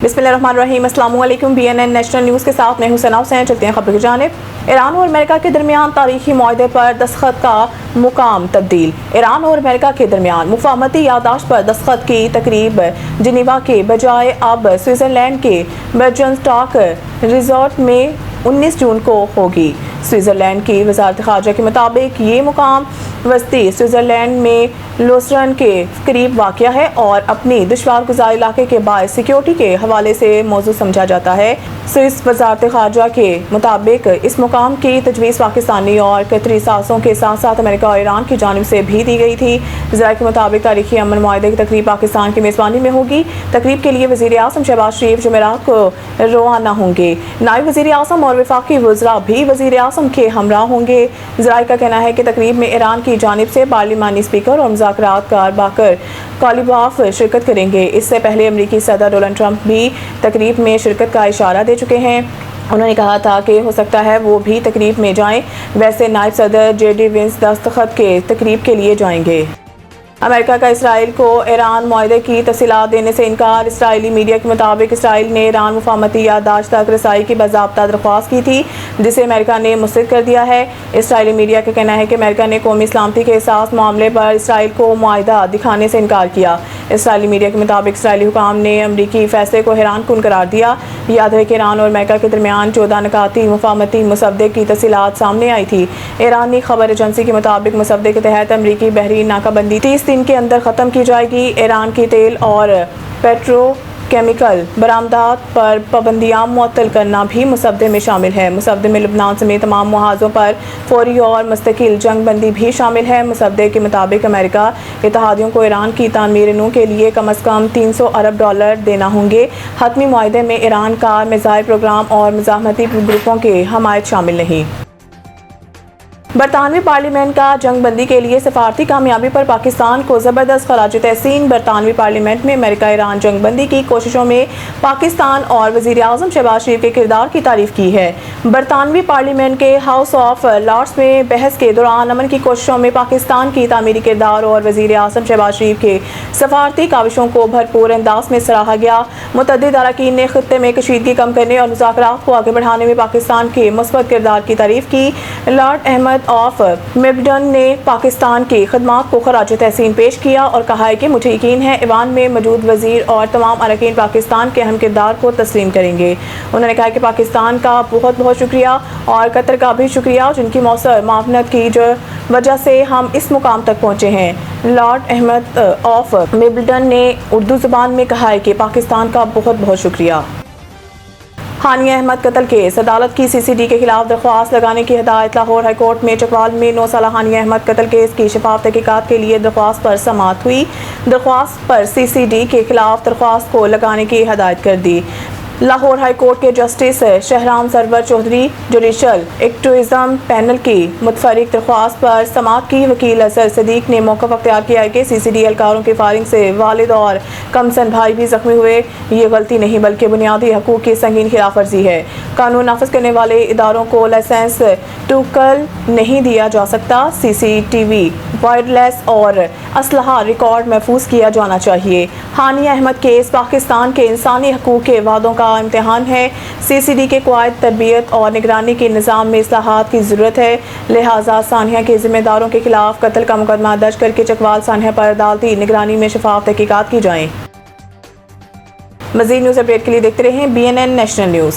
बिस्मिल्लाहिर्रहमानिर्रहीम। अस्सलामुअलैकुम। BNN national news के साथ मैं हूं सना हुसैन। चलते हैं खबर की जानिब। ईरान और अमेरिका के दरमियान तारीखी मुआहदे पर दस्तखत का मुकाम तब्दील। ईरान और अमेरिका के दरमियान मुफाहमती याददाश्त पर दस्तखत की तकरीब जिनेवा के बजाय अब स्विट्ज़रलैंड के बेर्जनस्टॉक रिजॉर्ट में 19 जून को होगी। स्विट्ज़रलैंड की वज़ारत ख़ारजा के मुताबिक ये मुकाम वस्ती स्विट्ज़रलैंड में लुसरन के करीब वाक़या है और अपनी दुश्वार गुज़ार इलाके के बायस सिक्योरिटी के हवाले से मौजूद समझा जाता है। स्विस वज़ारत ख़ारजा के मुताबिक इस मुकाम की तजवीज़ पाकिस्तानी और कतरी सासों के साथ साथ अमेरिका और ईरान की जानिब से भी दी गई थी। ज़राए के मुताबिक तारीखी अमन मुआहदे की तकरीब पाकिस्तान की मेज़बानी में होगी। तकरीब के लिए वज़ीर आज़म शहबाज शरीफ जुमेरात को रवाना होंगे। नायब वज़ीर आज़म और वफाकी वज़रा भी वज़ीर आज़म के हमरा होंगे। ज़राए का कहना है कि तकरीब में ईरान की जानिब से पार्लिमानी स्पीकर और मुज़ाकरातकार बाकर कालिबाफ शिरकत करेंगे। इससे पहले अमरीकी सदर डोनाल्ड ट्रंप भी तकरीब में शिरकत का इशारा दे चुके हैं। उन्होंने कहा था कि हो सकता है वो भी तकरीब में जाएं। वैसे नायब सदर JD Vance दस्तखत के तकरीब के लिए जाएंगे। अमेरिका का इसराइल को ईरान मुआहदे की तफसीलात देने से इनकार। इसराइली मीडिया के मुताबिक इसराइल ने ईरान मुफाहमती याददाश्त तक रसाई की बाज़ाब्ता दरख्वास्त की थी, जिसे अमेरिका ने मुस्तरद कर दिया है। इसराइली मीडिया का कहना है कि अमेरिका ने कौमी सलामती के एहसास मामले पर इसराइल को मुआहदा दिखाने से इनकार किया। इसराइली मीडिया के मुताबिक इसराइली हुकाम ने अमरीकी फैसले को हैरानकुन करार दिया। याद है कि ईरान और अमेरिका के दरमियान 14 निकाती मुफाहमती मुसवदे की तफसीलात सामने आई थी। ईरानी खबर एजेंसी के मुताबिक मुसवदे के तहत अमरीकी बहरी नाकाबंदी 30 दिन के अंदर ख़त्म की जाएगी। ईरान की तेल और पेट्रोकेमिकल बरामदात पर पाबंदियाँ मुअत्तल करना भी मुसवदे में शामिल है। मुसवदे में लबनान समेत तमाम मुहाज़ों पर फौरी और मुस्तकिल जंग बंदी भी शामिल है। मुसवदे के मुताबिक अमेरिका इत्तेहादियों को ईरान की तामीर नू के लिए कम अज़ कम $300 अरब देना होंगे। हतमी मुआहदे में ईरान का मिसाइल प्रोग्राम और मुज़ाहमती ग्रुपों के हमायत शामिल नहीं। बरतानवी पार्लियामेंट का जंग बंदी के लिए सफारती कामयाबी पर पाकिस्तान को ज़बरदस्त खराज तहसीन। बरतानवी पार्लियामेंट में अमेरिका ईरान जंग बंदी की कोशिशों में पाकिस्तान और वज़ीर आज़म शहबाज शरीफ के किरदार की तारीफ की है। बरतानवी पार्लियामेंट के हाउस ऑफ लॉर्ड्स में बहस के दौरान अमन की कोशिशों में पाकिस्तान की तामीरी किरदार और वज़ीर आज़म शहबाज शरीफ के सफारती काविशों को भरपूर अंदाज में सराहा गया। मुतअद्दिद अरकान ने खित्ते में कशीदगी कम करने और मुज़ाकरात को आगे बढ़ाने में पाकिस्तान के मुस्बत किरदार की तारीफ की। लॉर्ड अहमद ऑफ मिडलटन ने पाकिस्तान की खदमात को खराज तहसीन पेश किया और कहा है कि मुझे यकीन है ईवान में मौजूद वज़ीर और तमाम अरकान पाकिस्तान के अहम किरदार को तस्लीम करेंगे। उन्होंने कहा कि पाकिस्तान का बहुत बहुत शुक्रिया और कतर का भी शुक्रिया, जिनकी मौसर मावनत की वजह से हम इस मुकाम तक पहुँचे हैं। लॉर्ड अहमद ऑफ मिडलटन ने उर्दू ज़ुबान में कहा है कि पाकिस्तान का बहुत बहुत शुक्रिया। हानिया अहमद कत्ल केस अदालत की CCD के खिलाफ दरख्वास्त लगाने की हिदायत। लाहौर हाई कोर्ट में चकवाल में 9 साला हानिया अहमद कत्ल केस की शफाफ तहकीकात के लिए दरख्वास्त पर समाअत हुई। दरख्वास्त पर CCD के खिलाफ दरख्वास्त को लगाने की हिदायत कर दी। लाहौर हाई कोर्ट के justice Shahram Sarwar Chaudhry judicial activism panel की मुतफरिक दरख्वास्त पर समाअत की। वकील अजहर सदीक ने मौक़िफ़ अख्तियार किया है कि CCD एहलकारों की फायरिंग से वालिद और कमसन भाई भी जख्मी हुए। ये गलती नहीं बल्कि बुनियादी हकूक़ की संगीन खिलाफ वर्जी है। कानून नाफिज करने वाले इदारों को लाइसेंस टूकल नहीं दिया जा सकता। CCTV वायरलेस और असलहा रिकॉर्ड महफूज किया जाना चाहिए। हानिया अहमद केस पाकिस्तान के इंसानी हकूक़ के वादों का इम्तिहान है। CCD के क़वायद तरबियत और निगरानी के निज़ाम में इस्लाहात की ज़रूरत है। लिहाजा सानिया के ज़िम्मेदारों के खिलाफ कत्ल का मुकदमा दर्ज करके चकवाल सानिया पर अदालती निगरानी में शफाफ तहकीकात की जाएँ। मज़ीद न्यूज़ अपडेट के लिए देखते रहें BNN नेशनल न्यूज़।